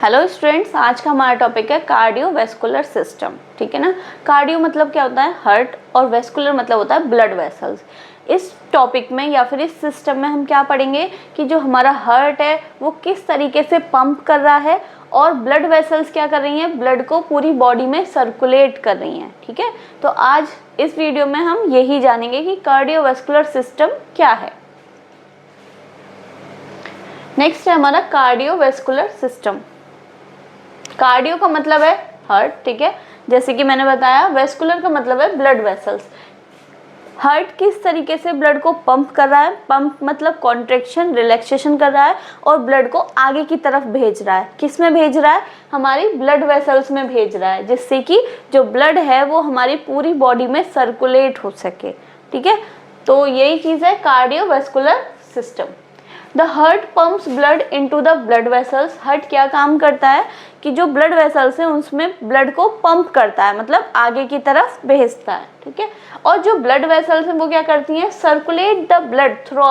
Hello students, आज का हमारा टॉपिक है कार्डियोवैस्कुलर सिस्टम। ठीक है ना। कार्डियो मतलब क्या होता है? हार्ट, और वैस्कुलर मतलब होता है ब्लड वेसल्स। इस टॉपिक में या फिर इस सिस्टम में हम क्या पढ़ेंगे कि जो हमारा हार्ट है वो किस तरीके से पंप कर रहा है और ब्लड वेसल्स क्या कर रही हैं, ब्लड को पूरी बॉडी में सर्कुलेट कर रही हैं। ठीक है, तो आज इस वीडियो में हम यही जानेंगे कि कार्डियोवैस्कुलर सिस्टम क्या है। नेक्स्ट है हमारा कार्डियोवैस्कुलर सिस्टम। कार्डियो का मतलब है हार्ट, ठीक है, जैसे कि मैंने बताया। वेस्कुलर का मतलब है ब्लड वेसल्स। हार्ट किस तरीके से ब्लड को पंप कर रहा है, पंप मतलब कॉन्ट्रैक्शन, रिलैक्सेशन कर रहा है और ब्लड को आगे की तरफ भेज रहा है। किस में भेज रहा है? हमारी ब्लड वेसल्स में भेज रहा है, जिससे कि जो ब्लड है वो हमारी पूरी बॉडी में सर्कुलेट हो सके। ठीक है, तो यही चीज़ है cardiovascular system. The heart pumps blood into the blood vessels. Heart क्या काम करता है कि जो ब्लड वेसल्स हैं उसमें ब्लड को पंप करता है, मतलब आगे की तरफ भेजता है। ठीक है, और जो ब्लड वेसल्स हैं वो क्या करती हैं? Circulate the blood through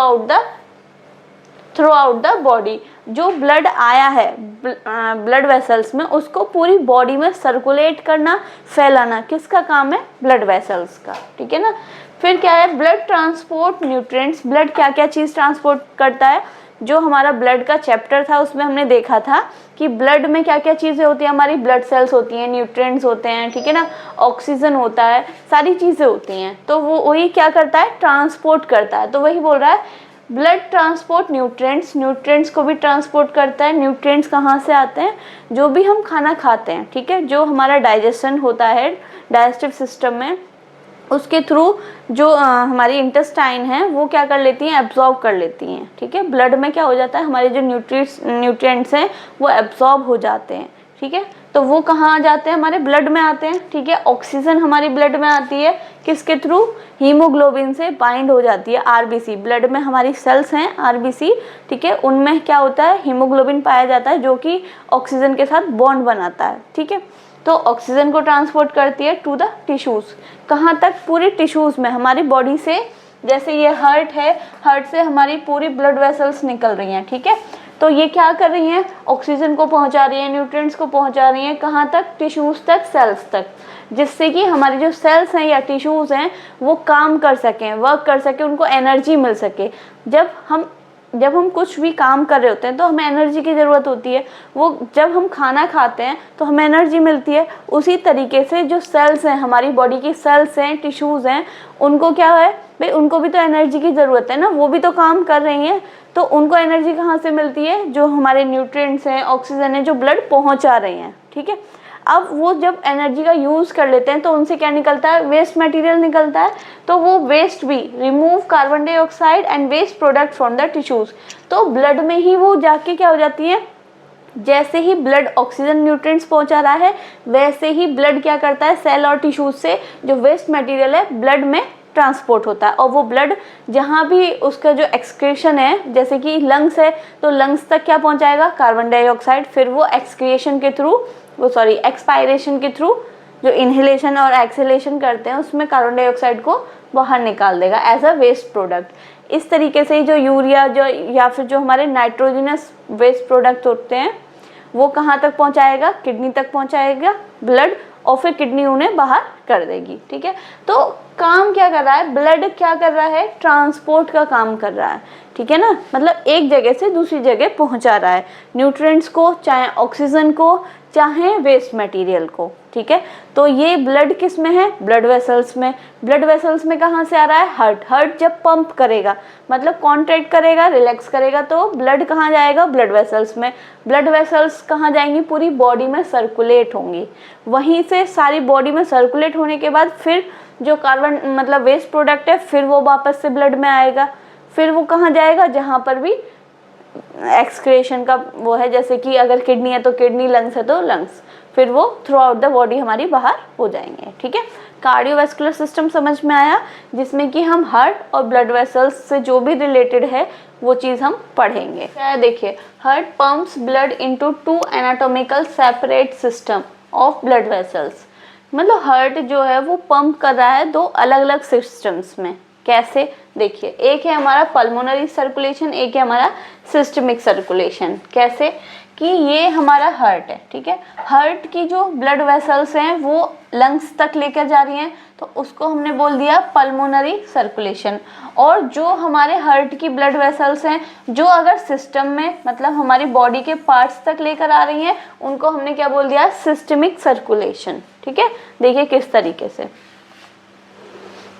out the body. जो ब्लड आया है ब्लड वेसल्स में, उसको पूरी बॉडी में सर्कुलेट करना, फैलाना, किसका काम है? ब्लड वेसल्स का। ठीक है ना। फिर क्या है? Blood transport nutrients. ब्लड क्या क्या चीज़ ट्रांसपोर्ट करता है? जो हमारा ब्लड का चैप्टर था उसमें हमने देखा था कि ब्लड में क्या क्या चीज़ें होती हैं। हमारी ब्लड सेल्स होती हैं, न्यूट्रिएंट्स होते हैं, ठीक है ना, ऑक्सीजन होता है, सारी चीज़ें होती हैं। तो वो वही क्या करता है? ट्रांसपोर्ट करता है। तो वही बोल रहा है ब्लड ट्रांसपोर्ट न्यूट्रिएंट्स। न्यूट्रिएंट्स को भी ट्रांसपोर्ट करता है। न्यूट्रिएंट्स कहाँ से आते हैं? जो भी हम खाना खाते हैं, ठीक है, जो हमारा डाइजेशन होता है डाइजेस्टिव सिस्टम में, उसके थ्रू जो हमारी इंटेस्टाइन है वो क्या कर लेती हैं? एब्जॉर्ब कर लेती हैं। ठीक है, ब्लड में क्या हो जाता है? हमारे जो न्यूट्रिएंट्स हैं वो एब्जॉर्ब हो जाते हैं। ठीक है, तो वो कहाँ आ जाते हैं? हमारे ब्लड में आते हैं। ठीक है, ऑक्सीजन हमारी ब्लड में आती है, किसके थ्रू? हीमोग्लोबिन से बाइंड हो जाती है। आरबीसी, ब्लड में हमारी सेल्स हैं आरबीसी, ठीक है, उनमें क्या होता है? हीमोग्लोबिन पाया जाता है जो कि ऑक्सीजन के साथ बॉन्ड बनाता है। ठीक है, तो ऑक्सीजन को ट्रांसपोर्ट करती है टू द टिश्यूज। कहाँ तक? पूरी टिश्यूज में हमारी बॉडी से। जैसे ये हार्ट है, हार्ट से हमारी पूरी ब्लड वेसल्स निकल रही हैं। ठीक है, तो ये क्या कर रही हैं? ऑक्सीजन को पहुंचा रही हैं, न्यूट्रिएंट्स को पहुंचा रही हैं। कहाँ तक? टिश्यूज तक, सेल्स तक, जिससे कि हमारी जो सेल्स हैं या टिश्यूज हैं वो काम कर सकें, वर्क कर सकें, उनको एनर्जी मिल सके। जब हम कुछ भी काम कर रहे होते हैं तो हमें एनर्जी की ज़रूरत होती है। वो जब हम खाना खाते हैं तो हमें एनर्जी मिलती है। उसी तरीके से जो सेल्स हैं, हमारी बॉडी की सेल्स हैं, टिश्यूज़ हैं, उनको क्या है भाई? उनको भी तो एनर्जी की ज़रूरत है ना, वो भी तो काम कर रही हैं। तो उनको एनर्जी कहाँ से मिलती है? जो हमारे न्यूट्रिएंट्स हैं, ऑक्सीजन है, जो ब्लड पहुँचा रहे हैं। ठीक है, अब वो जब एनर्जी का यूज़ कर लेते हैं तो उनसे क्या निकलता है? वेस्ट मटेरियल निकलता है। तो वो वेस्ट भी remove carbon dioxide and waste product from the tissues. तो ब्लड में ही वो जाके क्या हो जाती है? जैसे ही ब्लड ऑक्सीजन न्यूट्रिएंट्स पहुंचा रहा है, वैसे ही ब्लड क्या करता है? सेल और टिश्यूज से जो वेस्ट मटेरियल है ब्लड में ट्रांसपोर्ट होता है, और वो ब्लड जहाँ भी उसका जो एक्सक्रीशन है, जैसे कि लंग्स है तो लंग्स तक क्या पहुंचाएगा? Carbon dioxide. फिर वो एक्सक्रिएशन के थ्रू, एक्सपायरेशन के थ्रू, जो इनहेलेशन और एक्सहेलेशन करते हैं उसमें कार्बन डाइऑक्साइड को बाहर निकाल देगा एज अ वेस्ट प्रोडक्ट। इस तरीके से जो यूरिया जो या फिर जो हमारे नाइट्रोजनस वेस्ट प्रोडक्ट होते हैं वो कहाँ तक पहुँचाएगा? किडनी तक पहुँचाएगा ब्लड, और फिर किडनी उन्हें बाहर कर देगी। ठीक है, तो काम क्या कर रहा है? ब्लड क्या कर रहा है? ट्रांसपोर्ट का काम कर रहा है। ठीक है ना, मतलब एक जगह से दूसरी जगह पहुंचा रहा है न्यूट्रिएंट्स को, चाहे ऑक्सीजन को, चाहे वेस्ट मटेरियल को। ठीक है, तो ये ब्लड किस में है? ब्लड वेसल्स में। ब्लड वेसल्स में कहाँ से आ रहा है? हार्ट। हार्ट जब पंप करेगा, मतलब कॉन्ट्रैक्ट करेगा, रिलैक्स करेगा, तो ब्लड कहाँ जाएगा? ब्लड वेसल्स में। ब्लड वेसल्स कहाँ जाएंगी? पूरी बॉडी में सर्कुलेट होंगी। वहीं से सारी बॉडी में सर्कुलेट होने के बाद फिर जो कार्बन मतलब वेस्ट प्रोडक्ट है फिर वो वापस से ब्लड में आएगा। फिर वो कहाँ जाएगा? जहाँ पर भी एक्सक्रेशन का वो है, जैसे कि अगर किडनी है तो किडनी, लंग्स है तो लंग्स, फिर वो थ्रू आउट द बॉडी हमारी बाहर हो जाएंगे। ठीक है, कार्डियोवैस्कुलर सिस्टम समझ में आया, जिसमें कि हम हार्ट और ब्लड वेसल्स से जो भी रिलेटेड है वो चीज़ हम पढ़ेंगे। क्या देखिए, heart pumps blood into two anatomical separate system of blood vessels. मतलब हार्ट जो है वो पंप कर रहा है दो अलग अलग सिस्टम्स में। कैसे? देखिए, एक है हमारा पल्मोनरी सर्कुलेशन, एक है हमारा सिस्टमिक सर्कुलेशन। कैसे कि ये हमारा हार्ट है, ठीक है। हार्ट की जो ब्लड वेसल्स हैं वो लंग्स तक लेकर जा रही हैं, तो उसको हमने बोल दिया पल्मोनरी सर्कुलेशन। और जो हमारे हार्ट की ब्लड वेसल्स हैं जो अगर सिस्टम में मतलब हमारी बॉडी के पार्ट्स तक लेकर आ रही हैं, उनको हमने क्या बोल दिया, सिस्टमिक सर्कुलेशन, ठीक है। देखिए किस तरीके से।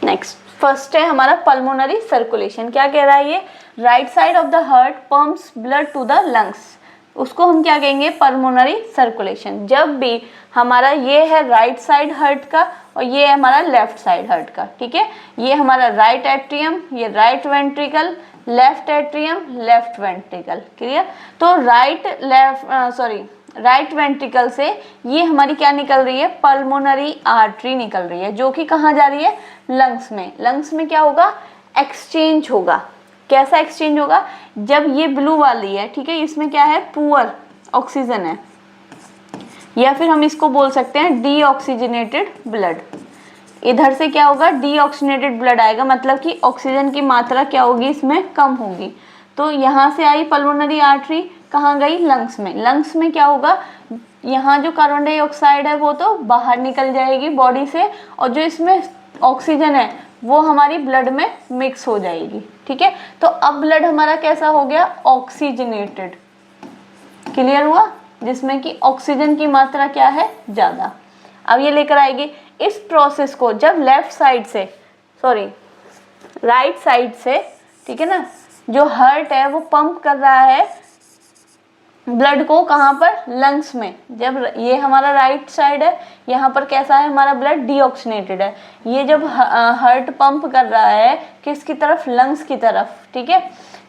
नेक्स्ट फर्स्ट है हमारा पल्मोनरी सर्कुलेशन। क्या कह रहा है ये, right side of the heart pumps blood to the lungs, उसको हम क्या कहेंगे, पल्मोनरी सर्कुलेशन। जब भी हमारा ये है राइट साइड हार्ट का और ये है हमारा लेफ्ट साइड हार्ट का, ठीक है। ये हमारा राइट एट्रियम, ये right ventricle, left atrium, left ventricle, clear. तो राइट वेंट्रिकल से ये हमारी क्या निकल रही है, पल्मोनरी आर्टरी निकल रही है, जो कि कहाँ जा रही है, लंग्स में। लंग्स में क्या होगा, एक्सचेंज होगा। कैसा एक्सचेंज होगा, जब ये ब्लू वाली है, ठीक है, इसमें क्या है, पुअर ऑक्सीजन है, या फिर हम इसको बोल सकते हैं डीऑक्सीजनेटेड ब्लड। इधर से क्या होगा, डीऑक्सीजनेटेड ब्लड आएगा, मतलब कि ऑक्सीजन की मात्रा क्या होगी, इसमें कम होगी। तो यहाँ से आई पल्मोनरी आर्टरी, कहाँ गई, लंग्स में। लंग्स में क्या होगा, यहाँ जो कार्बन डाइऑक्साइड है वो तो बाहर निकल जाएगी बॉडी से, और जो इसमें ऑक्सीजन है वो हमारी ब्लड में मिक्स हो जाएगी, ठीक है। तो अब ब्लड हमारा कैसा हो गया, ऑक्सीजनेटेड, क्लियर हुआ, जिसमें कि ऑक्सीजन की मात्रा क्या है, ज़्यादा। अब ये लेकर आएगी इस प्रोसेस को, जब राइट साइड से, ठीक है ना, जो हार्ट है वो पंप कर रहा है ब्लड को, कहाँ पर, लंग्स में। जब ये हमारा राइट साइड है, यहाँ पर कैसा है हमारा ब्लड, डीऑक्सीजनेटेड है। ये जब हार्ट पंप कर रहा है किसकी तरफ, लंग्स की तरफ, ठीक है।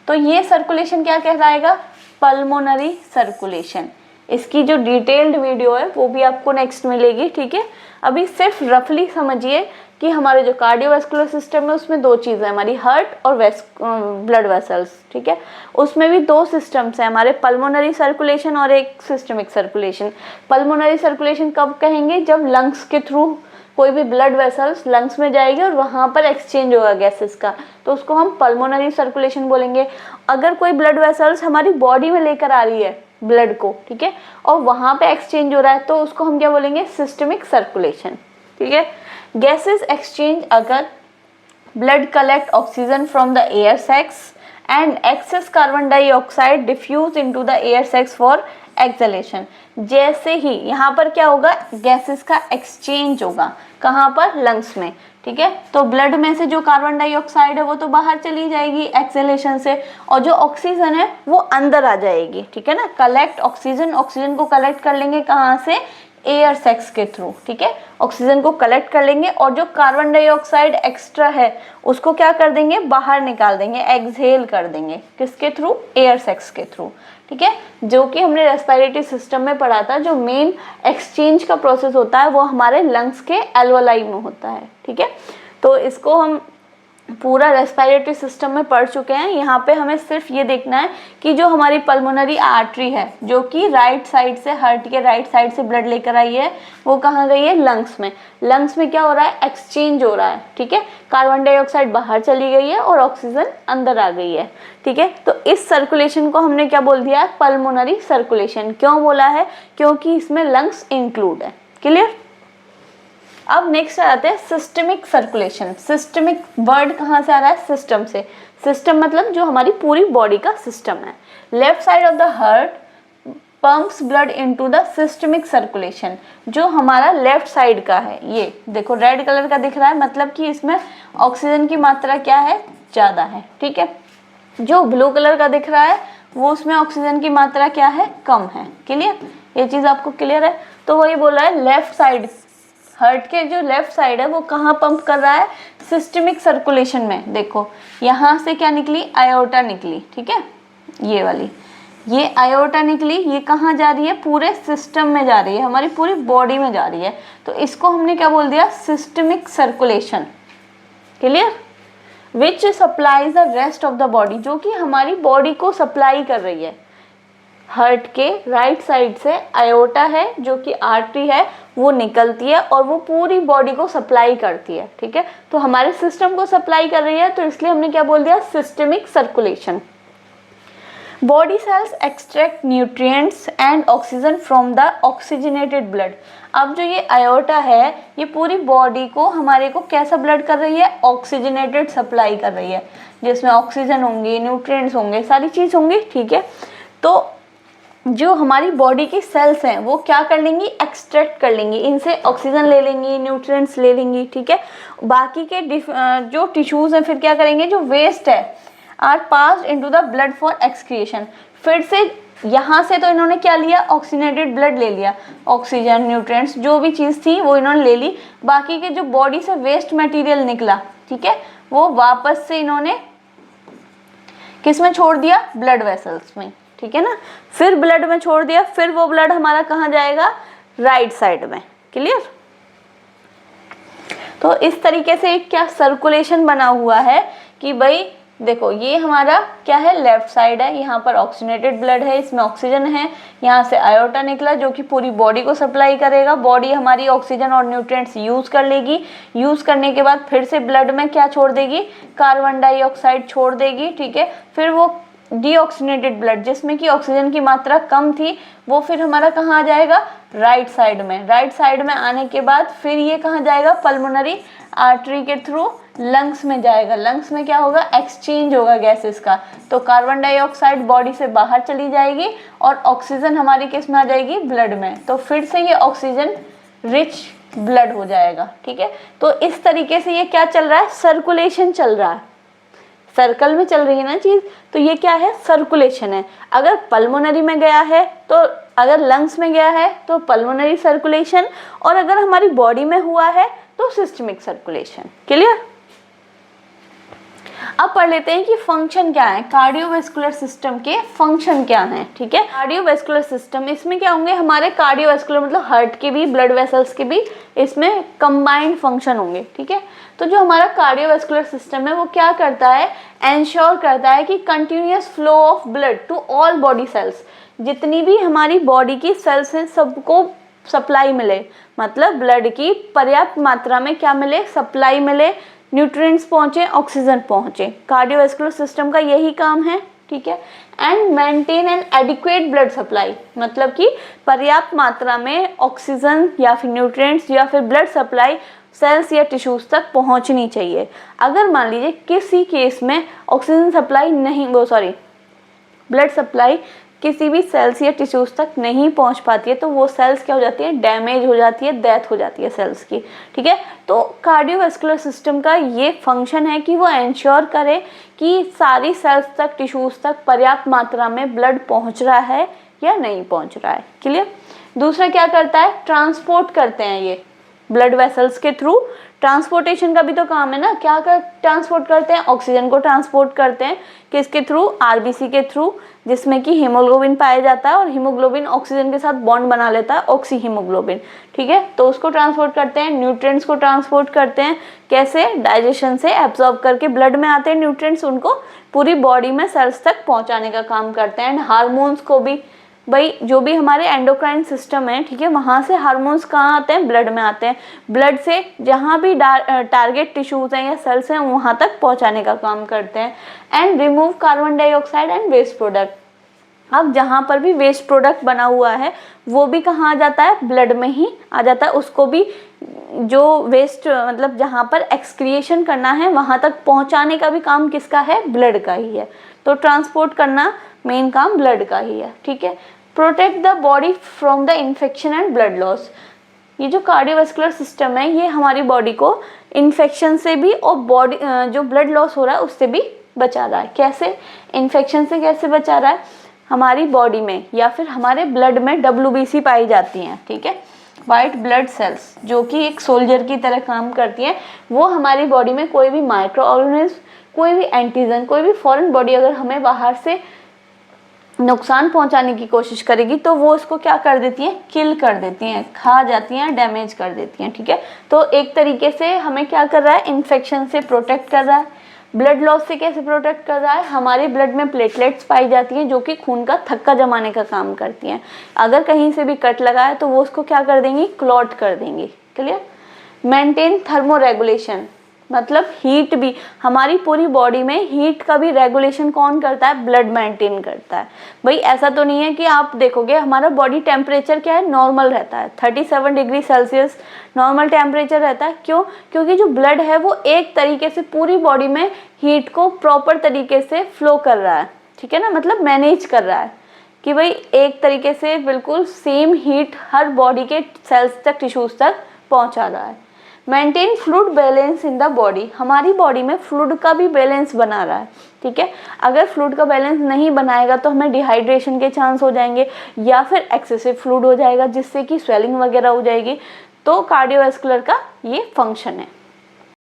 तो ये सर्कुलेशन क्या कहलाएगा, पल्मोनरी सर्कुलेशन। इसकी जो डिटेल्ड वीडियो है वो भी आपको नेक्स्ट मिलेगी, ठीक है। अभी सिर्फ रफली समझिए कि हमारे जो कार्डियोवैस्कुलर सिस्टम है उसमें दो चीज़ें, हमारी हार्ट और ब्लड वेसल्स, ठीक है। उसमें भी दो सिस्टम्स हैं हमारे, पल्मोनरी सर्कुलेशन और एक सिस्टमिक सर्कुलेशन। पल्मोनरी सर्कुलेशन कब कहेंगे, जब लंग्स के थ्रू कोई भी ब्लड वेसल्स लंग्स में जाएगी और वहाँ पर एक्सचेंज होगा गैसेस का, तो उसको हम पल्मोनरी सर्कुलेशन बोलेंगे। अगर कोई ब्लड वेसल्स हमारी बॉडी में लेकर आ रही है ब्लड को, ठीक है, और वहाँ पे एक्सचेंज हो रहा है, तो उसको हम क्या बोलेंगे, सिस्टमिक सर्कुलेशन, ठीक है। Gases exchange अगर blood collect oxygen from the air sacs and excess carbon dioxide diffuse into the air sacs for exhalation। जैसे ही यहाँ पर क्या होगा, गैसेस का एक्सचेंज होगा, कहाँ पर, लंग्स में, ठीक है। तो ब्लड में से जो कार्बन डाइऑक्साइड है वो तो बाहर चली जाएगी एक्सहेलेशन से, और जो ऑक्सीजन है वो अंदर आ जाएगी, ठीक है ना। कलेक्ट ऑक्सीजन को कलेक्ट कर लेंगे कहाँ से, एयर सैक्स के थ्रू, ठीक है। ऑक्सीजन को कलेक्ट कर लेंगे और जो कार्बन डाइऑक्साइड एक्स्ट्रा है उसको क्या कर देंगे, बाहर निकाल देंगे, एक्सहेल कर देंगे, किसके थ्रू, एयर सैक्स के थ्रू, ठीक है। जो कि हमने रेस्पिरेटरी सिस्टम में पढ़ा था, जो मेन एक्सचेंज का प्रोसेस होता है वो हमारे लंग्स के एल्वोलाई में होता है, ठीक है। तो इसको हम पूरा रेस्पिरेटरी सिस्टम में पढ़ चुके हैं। यहाँ पे हमें सिर्फ ये देखना है कि जो हमारी पल्मोनरी आर्टरी है, जो कि राइट साइड से, हार्ट के राइट साइड से ब्लड लेकर आई है, वो कहाँ गई है, लंग्स में। लंग्स में क्या हो रहा है, एक्सचेंज हो रहा है, ठीक है। कार्बन डाइऑक्साइड बाहर चली गई है और ऑक्सीजन अंदर आ गई है, ठीक है। तो इस सर्कुलेशन को हमने क्या बोल दिया, पल्मोनरी सर्कुलेशन। क्यों बोला है, क्योंकि इसमें लंग्स इंक्लूड है, क्लियर। अब नेक्स्ट आ जाते हैं सिस्टमिक सर्कुलेशन। सिस्टमिक वर्ड कहाँ से आ रहा है, सिस्टम से। सिस्टम मतलब जो हमारी पूरी बॉडी का सिस्टम है। Left side of the heart pumps blood into the systemic circulation. जो हमारा लेफ्ट साइड का है, ये देखो रेड कलर का दिख रहा है, मतलब कि इसमें ऑक्सीजन की मात्रा क्या है, ज़्यादा है, ठीक है। जो ब्लू कलर का दिख रहा है वो उसमें ऑक्सीजन की मात्रा क्या है, कम है, क्लियर। ये चीज़ आपको क्लियर है। तो वही बोल रहा है लेफ्ट साइड, हार्ट के जो लेफ्ट साइड है वो कहाँ पंप कर रहा है, सिस्टमिक सर्कुलेशन में। देखो यहाँ से क्या निकली, आयोटा निकली, ठीक है, ये वाली, ये आयोटा निकली, ये कहाँ जा रही है, पूरे सिस्टम में जा रही है, हमारी पूरी बॉडी में जा रही है। तो इसको हमने क्या बोल दिया, systemic circulation, clear. Which supplies the rest of the body, जो कि हमारी बॉडी को सप्लाई कर रही है। हार्ट के राइट साइड से आयोटा है, जो कि आर्टरी है, वो निकलती है और वो पूरी बॉडी को सप्लाई करती है, ठीक है। तो हमारे सिस्टम को सप्लाई कर रही है, तो इसलिए हमने क्या बोल दिया, systemic circulation. Body cells extract nutrients and oxygen from the oxygenated blood. अब जो ये आयोटा है ये पूरी बॉडी को हमारे को कैसा ब्लड कर रही है, ऑक्सीजनेटेड सप्लाई कर रही है, जिसमें ऑक्सीजन होंगी, न्यूट्रिएंट्स होंगे, सारी चीज़ होंगी, ठीक है। तो जो हमारी बॉडी की सेल्स हैं वो क्या कर लेंगी, एक्सट्रैक्ट कर लेंगी, इनसे ऑक्सीजन ले लेंगी, न्यूट्रिएंट्स ले लेंगी, ठीक है। बाकी के जो टिश्यूज़ हैं फिर क्या करेंगे, जो वेस्ट है are passed into the blood for excretion. फिर से यहाँ से तो इन्होंने क्या लिया, ऑक्सीजनेटेड ब्लड ले लिया, ऑक्सीजन, न्यूट्रिएंट्स जो भी चीज़ थी वो इन्होंने ले ली। बाकी के जो बॉडी से वेस्ट मटेरियल निकला, ठीक है, वो वापस से इन्होंने किस में छोड़ दिया, ब्लड वेसल्स में, ठीक है ना। फिर ब्लड में छोड़ दिया, फिर वो ब्लड हमारा कहाँ जाएगा, राइट साइड में, क्लियर। तो इस तरीके से क्या सर्कुलेशन बना हुआ है कि भाई देखो ये हमारा क्या है, लेफ्ट साइड है, यहाँ पर ऑक्सीजनेटेड ब्लड है, इसमें ऑक्सीजन है, यहाँ से आयोटा निकला जो कि पूरी बॉडी को सप्लाई करेगा, बॉडी हमारी ऑक्सीजन और न्यूट्रिएंट्स यूज कर लेगी, यूज करने के बाद फिर से ब्लड में क्या छोड़ देगी, कार्बन डाइऑक्साइड छोड़ देगी, ठीक है। फिर वो डीऑक्सीजनेटेड ब्लड जिसमें कि ऑक्सीजन की मात्रा कम थी वो फिर हमारा कहाँ आ जाएगा, राइट साइड में। राइट साइड में आने के बाद फिर ये कहाँ जाएगा, पल्मोनरी आर्टरी के थ्रू लंग्स में जाएगा। लंग्स में क्या होगा, एक्सचेंज होगा गैसेस का, तो कार्बन डाइऑक्साइड बॉडी से बाहर चली जाएगी और ऑक्सीजन हमारी किस में आ जाएगी, ब्लड में। तो फिर से ये ऑक्सीजन रिच ब्लड हो जाएगा, ठीक है। तो इस तरीके से ये क्या चल रहा है, सर्कुलेशन चल रहा है, सर्कल में चल रही है ना चीज, तो ये क्या है, सर्कुलेशन है। अगर पल्मोनरी में गया है तो, अगर लंग्स में गया है तो पल्मोनरी सर्कुलेशन, और अगर हमारी बॉडी में हुआ है तो सिस्टमिक सर्कुलेशन, क्लियर। अब पढ़ लेते हैं कि फंक्शन क्या है, कार्डियोवैस्कुलर सिस्टम के फंक्शन क्या हैं, ठीक है। कार्डियोवैस्कुलर सिस्टम, इसमें क्या होंगे, हमारे कार्डियोवैस्कुलर मतलब हार्ट के भी, ब्लड वेसल्स के भी इसमें कंबाइंड फंक्शन होंगे, ठीक है। तो जो हमारा कार्डियोवैस्कुलर सिस्टम है वो क्या करता है, एंश्योर करता है कि continuous flow of blood to all body cells, जितनी भी हमारी बॉडी की सेल्स हैं सबको सप्लाई मिले, मतलब ब्लड की पर्याप्त मात्रा में क्या मिले, सप्लाई मिले, न्यूट्रिएंट्स पहुंचे, ऑक्सीजन पहुंचे। कार्डियोवैस्कुलर सिस्टम का यही काम है, ठीक है। And maintain an adequate blood supply, मतलब कि पर्याप्त मात्रा में ऑक्सीजन या फिर न्यूट्रिएंट्स या फिर ब्लड सप्लाई सेल्स या टिश्यूज तक पहुंचनी चाहिए। अगर मान लीजिए किसी केस में ऑक्सीजन सप्लाई नहीं, ब्लड सप्लाई किसी भी सेल्स या टिश्यूज तक नहीं पहुंच पाती है तो वो सेल्स क्या हो जाती है, डैमेज हो जाती है, डेथ हो जाती है सेल्स की, ठीक है। तो कार्डियोवैस्कुलर सिस्टम का ये फंक्शन है कि वो एंश्योर करे कि सारी सेल्स तक, टिश्यूज तक पर्याप्त मात्रा में ब्लड पहुंच रहा है या नहीं पहुंच रहा है, क्लियर। दूसरा क्या करता है, ट्रांसपोर्ट करते हैं ये ब्लड वेसल्स के थ्रू, ट्रांसपोर्टेशन का भी तो काम है ना, क्या कर ट्रांसपोर्ट करते हैं, ऑक्सीजन को ट्रांसपोर्ट करते हैं, किसके थ्रू, आरबीसी के थ्रू, जिसमें कि हीमोग्लोबिन पाया जाता है और हीमोग्लोबिन ऑक्सीजन के साथ बॉन्ड बना लेता है, ऑक्सी हीमोग्लोबिन, ठीक है। तो उसको ट्रांसपोर्ट करते हैं, न्यूट्रिएंट्स को ट्रांसपोर्ट करते हैं, कैसे, डाइजेशन से एब्जॉर्ब करके ब्लड में आते हैं न्यूट्रिएंट्स, उनको पूरी बॉडी में सेल्स तक पहुंचाने का काम करते हैं। एंड हार्मोन्स को भी, भाई जो भी हमारे एंडोक्राइन सिस्टम है, ठीक है, वहाँ से हार्मोन्स कहाँ आते हैं, ब्लड में आते हैं, ब्लड से जहाँ भी टारगेट टिश्यूज हैं या सेल्स हैं वहाँ तक पहुँचाने का काम करते हैं। And remove carbon dioxide and waste product, अब जहाँ पर भी वेस्ट प्रोडक्ट बना हुआ है वो भी कहाँ आ जाता है, ब्लड में ही आ जाता है, उसको भी जो वेस्ट मतलब जहाँ पर एक्सक्रिएशन करना है वहाँ तक पहुँचाने का भी काम किसका है, ब्लड का ही है। तो ट्रांसपोर्ट करना मेन काम ब्लड का ही है, ठीक है। Protect the body from the infection and blood loss, ये जो कार्डियोवैस्कुलर सिस्टम है ये हमारी बॉडी को इन्फेक्शन से भी और बॉडी जो ब्लड लॉस हो रहा है उससे भी बचा रहा है। कैसे, इन्फेक्शन से कैसे बचा रहा है, हमारी बॉडी में या फिर हमारे ब्लड में WBC पाई जाती हैं, ठीक है, वाइट ब्लड सेल्स, जो कि एक सोल्जर की तरह काम करती हैं। वो हमारी बॉडी में कोई भी माइक्रो ऑर्गेनिज्म, कोई भी एंटीजन, कोई भी फॉरेन बॉडी अगर हमें बाहर से नुकसान पहुंचाने की कोशिश करेगी तो वो उसको क्या कर देती हैं, किल कर देती हैं, खा जाती हैं, डैमेज कर देती हैं, ठीक है। तो एक तरीके से हमें क्या कर रहा है, इन्फेक्शन से प्रोटेक्ट कर रहा है। ब्लड लॉस से कैसे प्रोटेक्ट कर रहा है, हमारे ब्लड में प्लेटलेट्स पाई जाती हैं जो कि खून का थक्का जमाने का काम करती हैं। अगर कहीं से भी कट लगा है तो वो उसको क्या कर देंगी, क्लॉट कर देंगी, क्लियर। मेंटेन थर्मो रेगुलेशन, मतलब हीट भी, हमारी पूरी बॉडी में हीट का भी रेगुलेशन कौन करता है? ब्लड मेंटेन करता है। भाई ऐसा तो नहीं है कि आप देखोगे हमारा बॉडी टेम्परेचर क्या है? नॉर्मल रहता है, 37 डिग्री सेल्सियस नॉर्मल टेम्परेचर रहता है। क्यों? क्योंकि जो ब्लड है वो एक तरीके से पूरी बॉडी में हीट को प्रॉपर तरीके से फ्लो कर रहा है, ठीक है ना, मतलब मैनेज कर रहा है कि भाई एक तरीके से बिल्कुल सेम हीट हर बॉडी के सेल्स तक, टिश्यूज तक पहुंचा रहा है। Maintain fluid balance in the body, हमारी बॉडी में फ्लूइड का भी बैलेंस बना रहा है, ठीक है। अगर फ्लूइड का बैलेंस नहीं बनाएगा तो हमें डिहाइड्रेशन के चांस हो जाएंगे या फिर एक्सेसिव फ्लूइड हो जाएगा जिससे कि स्वेलिंग वगैरह हो जाएगी। तो कार्डियोवैस्कुलर का ये फंक्शन है।